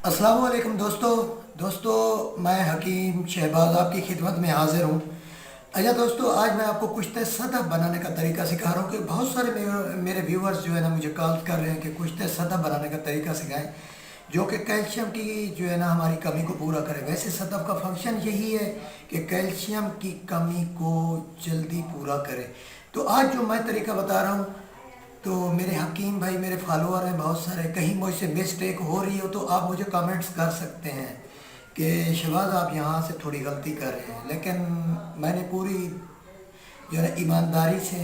अस्सलाम वालेकुम दोस्तों मैं हकीम शहबाज आपकी खिदमत में हाज़िर हूँ। अच्छा दोस्तों, आज मैं आपको कुश्ते सतह बनाने का तरीका सिखा रहा हूँ कि बहुत सारे मेरे व्यूवर्स जो है ना मुझे कॉल कर रहे हैं कि कुश्ते सतह बनाने का तरीका सिखाएं जो कि कैल्शियम की जो है ना हमारी कमी को पूरा करे। वैसे सतह का फंक्शन यही है कि कैल्शियम की कमी को जल्दी पूरा करे। तो आज जो मैं तरीका बता रहा हूँ, तो मेरे हकीम भाई मेरे फॉलोअर हैं बहुत सारे, कहीं मुझसे मिस्टेक हो रही हो तो आप मुझे कमेंट्स कर सकते हैं कि शहबाज आप यहाँ से थोड़ी गलती कर रहे हैं। लेकिन मैंने पूरी जो है ना ईमानदारी से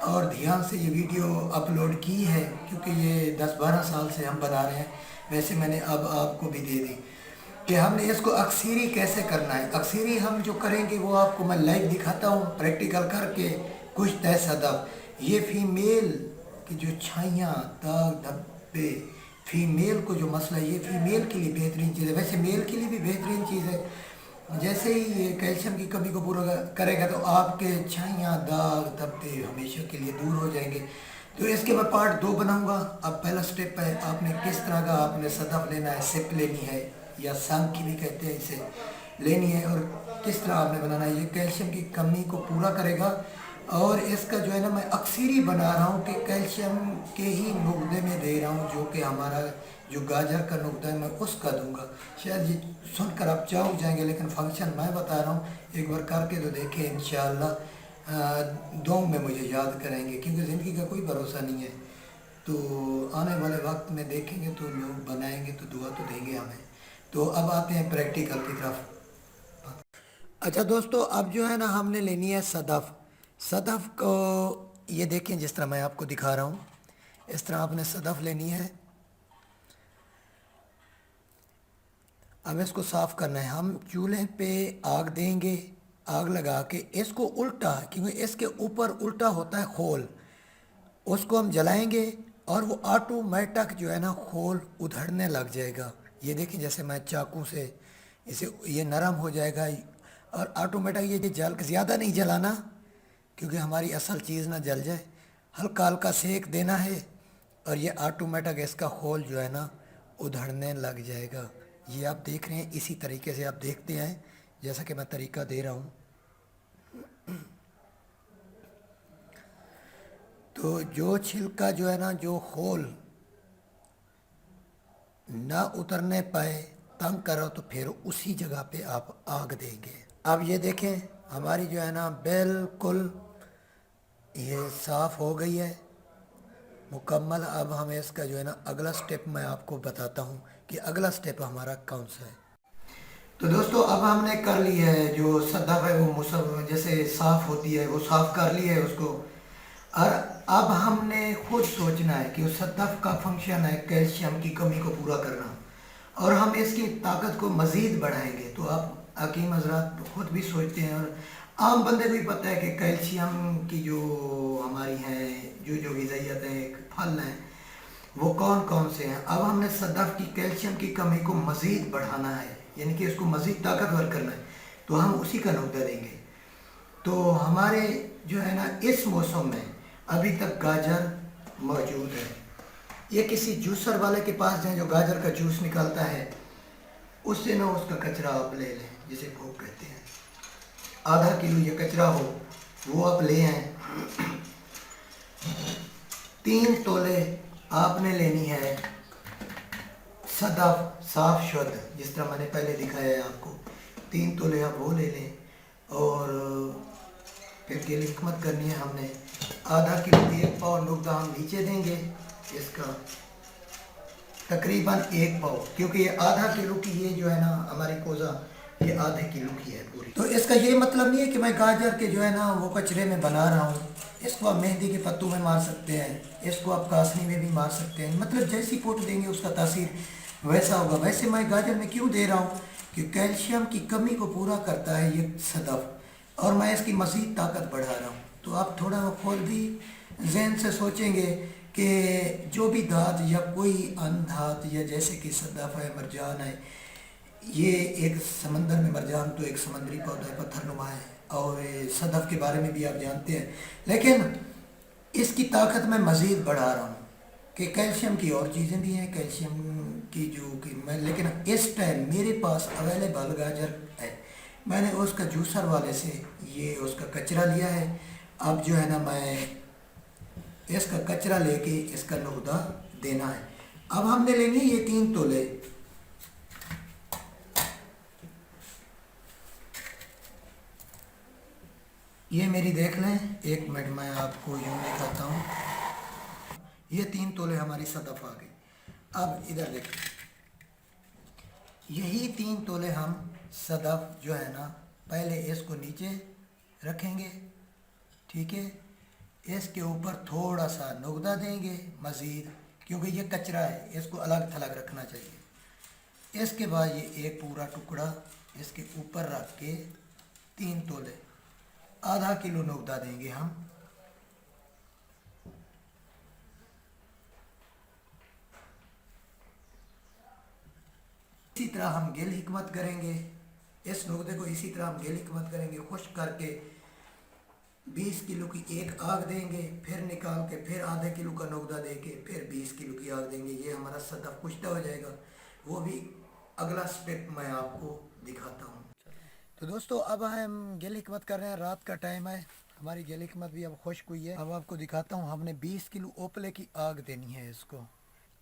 और ध्यान से ये वीडियो अपलोड की है, क्योंकि ये 10-12 साल से हम बना रहे हैं। वैसे मैंने अब आपको भी दे दी कि हमने इसको अक्सरी कैसे करना है। अक्सरी हम जो करेंगे वो आपको मैं लाइव दिखाता हूँ प्रैक्टिकल करके। कुछ तय सदफ ये फीमेल की जो छाइयाँ दाग धब्बे, फीमेल को जो मसला है ये फीमेल के लिए बेहतरीन चीज़ है, वैसे मेल के लिए भी बेहतरीन चीज़ है। जैसे ही ये कैल्शियम की कमी को पूरा करेगा तो आपके छाइयाँ दाग धब्बे हमेशा के लिए दूर हो जाएंगे। तो इसके मैं पार्ट 2 बनाऊंगा। अब पहला स्टेप है आपने किस तरह का आपने सदफ लेना है, सिप लेनी है या सांखी भी कहते हैं इसे, लेनी है और किस तरह आपने बनाना है। ये कैल्शियम की कमी को पूरा करेगा और इसका जो है ना मैं अक्सरी बना रहा हूँ कि कैल्शियम के ही नुकदे में दे रहा हूँ, जो कि हमारा जो गाजर का नुकदा है मैं उसका दूंगा। शायद ये सुनकर आप चौंक जाएंगे, लेकिन फंक्शन मैं बता रहा हूँ, एक बार करके तो देखें। इंशाअल्लाह दुआ में मुझे याद करेंगे, क्योंकि ज़िंदगी का कोई भरोसा नहीं है। तो आने वाले वक्त में देखेंगे तो लोग बनाएंगे तो दुआ तो देंगे हमें। तो अब आते हैं प्रैक्टिकल की तरफ। अच्छा दोस्तों, अब जो है ना हमने लेनी है सदफ़। सदफ़ को ये देखें जिस तरह मैं आपको दिखा रहा हूँ, इस तरह आपने सदफ़ लेनी है। अब इसको साफ़ करना है। हम चूल्हे पे आग देंगे, आग लगा के इसको उल्टा, क्योंकि इसके ऊपर उल्टा होता है खोल, उसको हम जलाएंगे और वो ऑटोमेटिक जो है ना खोल उधड़ने लग जाएगा। ये देखिए जैसे मैं चाकू से इसे, ये नरम हो जाएगा और ऑटोमेटिक ये जल ज़्यादा नहीं जलाना, क्योंकि हमारी असल चीज़ ना जल जाए। हल्का हल्का सेक देना है और ये ऑटोमेटिक इसका खोल जो है ना उधड़ने लग जाएगा। ये आप देख रहे हैं, इसी तरीके से आप देखते हैं जैसा कि मैं तरीका दे रहा हूँ। तो जो छिलका जो है ना, जो खोल ना उतरने पाए, तंग करो, तो फिर उसी जगह पे आप आग देंगे। अब ये देखें हमारी जो है ना बिल्कुल ये साफ़ हो गई है मुकम्मल। अब हम इसका जो है ना अगला स्टेप मैं आपको बताता हूँ कि अगला स्टेप हमारा कौन सा है। तो दोस्तों, अब हमने कर ली है जो सदफ है वो मुसव जैसे साफ़ होती है, वो साफ़ कर ली है उसको। और अब हमने खुद सोचना है कि उस सदफ का फंक्शन है कैल्शियम की कमी को पूरा करना, और हम इसकी ताकत को मज़ीद बढ़ाएंगे। तो आप हकीम हजरात खुद भी सोचते हैं और आम बंदे को भी पता है कि कैल्शियम की जो हमारी है जो जो ग़िज़ाइयत है, फल हैं, वो कौन कौन से हैं। अब हमने सदफ की कैल्शियम की कमी को मज़ीद बढ़ाना है, यानी कि इसको मज़ीद ताकतवर करना है, तो हम उसी का नुकता देंगे। तो हमारे जो है ना इस मौसम में अभी तक गाजर मौजूद है। ये किसी जूसर वाले के पास जाएं जो गाजर का जूस निकालता है, उससे ना उसका कचरा आप ले लें, जिसे भोग कहते हैं। आधा किलो ये कचरा हो वो आप ले आएँ। 3 तोले आपने लेनी है सदफ साफ शुद्ध, जिस तरह मैंने पहले दिखाया है आपको। 3 तोले आप वो ले लें और फिर के लिए हिकमत करनी है हमने। आधा किलो 1 पाव नुकदा हम नीचे देंगे इसका, तकरीबन 1 पाव, क्योंकि ये आधा किलो की ये जो है ना हमारी कोज़ा ये आधे किलो की है पूरी। तो इसका ये मतलब नहीं है कि मैं गाजर के जो है ना वो कचरे में बना रहा हूँ। इसको आप मेहंदी के पत्तों में मार सकते हैं, इसको आप कासनी में भी मार सकते हैं, मतलब जैसी फोटो देंगे उसका तासीर वैसा होगा। वैसे मैं गाजर में क्यों दे रहा हूँ कि कैल्शियम की कमी को पूरा करता है ये सदफ, और मैं इसकी मज़ीद ताकत बढ़ा रहा हूँ। तो आप थोड़ा खुद भी जहन से सोचेंगे कि जो भी धात या कोई अनधात या जैसे कि सदफ है, मरजान है, ये एक समंदर में मरजान तो एक समंदरी पौधा है, पत्थरनुमा है, और सदफ के बारे में भी आप जानते हैं। लेकिन इसकी ताकत मैं मज़ीद बढ़ा रहा हूँ कि कैल्शियम की और चीज़ें भी हैं। कैल्शियम कि जो कि मैं, लेकिन इस टाइम मेरे पास अवेलेबल गाजर है। मैंने उसका जूसर वाले से ये उसका कचरा लिया है। अब जो है ना मैं इसका कचरा लेके इसका नुकदा देना है। अब हमने लेनी है ये 3 तोले। ये मेरी देख लें, 1 मिनट मैं आपको यूँ दिखाता हूँ। ये 3 तोले हमारी सदफ आ गई। अब इधर देखिए, यही 3 तोले हम सदफ जो है ना पहले इसको नीचे रखेंगे, ठीक है। इसके ऊपर थोड़ा सा नुकदा देंगे मज़ीद, क्योंकि ये कचरा है, इसको अलग थलग रखना चाहिए। इसके बाद ये एक पूरा टुकड़ा इसके ऊपर रख के 3 तोले आधा किलो नुकदा देंगे हम। इसी तरह हम गिल हिकमत करेंगे, इस नुकदे को इसी तरह हम गिल हिकमत करेंगे, खुश्क करके 20 किलो की एक आग देंगे, फिर निकाल के फिर आधे किलो का नुकदा दे के फिर 20 किलो की आग देंगे। ये हमारा सदफ कुश्ता हो जाएगा। वो भी अगला स्टेप मैं आपको दिखाता हूँ। तो दोस्तों अब हम गिल हिकमत कर रहे हैं, रात का टाइम है, हमारी गिल हिकमत भी अब खुश्क हुई है। अब आपको दिखाता हूँ, हमने 20 किलो ओपले की आग देनी है इसको।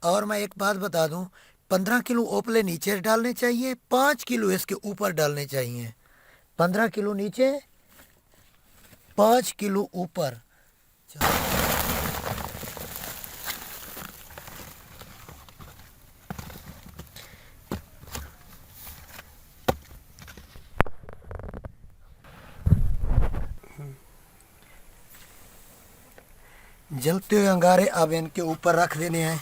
और मैं एक बात बता दूं, 15 किलो ओपले नीचे डालने चाहिए, 5 किलो इसके ऊपर डालने चाहिए। 15 किलो नीचे, 5 किलो ऊपर। जलते हुए अंगारे अब इनके ऊपर रख देने हैं।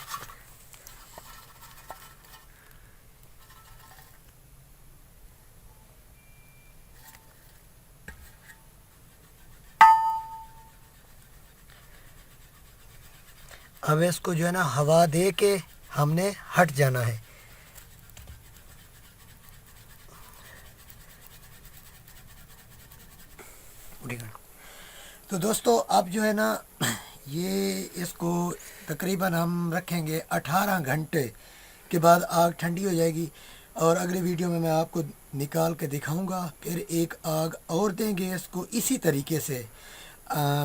अब इसको जो है ना हवा दे के हमने हट जाना है। तो दोस्तों अब जो है ना ये इसको तकरीबन हम रखेंगे 18 घंटे के बाद आग ठंडी हो जाएगी। और अगली वीडियो में मैं आपको निकाल के दिखाऊंगा। फिर एक आग और देंगे इसको इसी तरीके से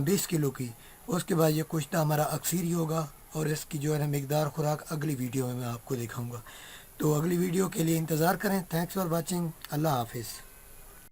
20 किलो की। उसके बाद ये कुश्ता हमारा अक्सर ही होगा और इसकी जो है ना मिकदार खुराक अगली वीडियो में मैं आपको दिखाऊंगा। तो अगली वीडियो के लिए इंतज़ार करें। Thanks for watching. अल्लाह हाफिज़।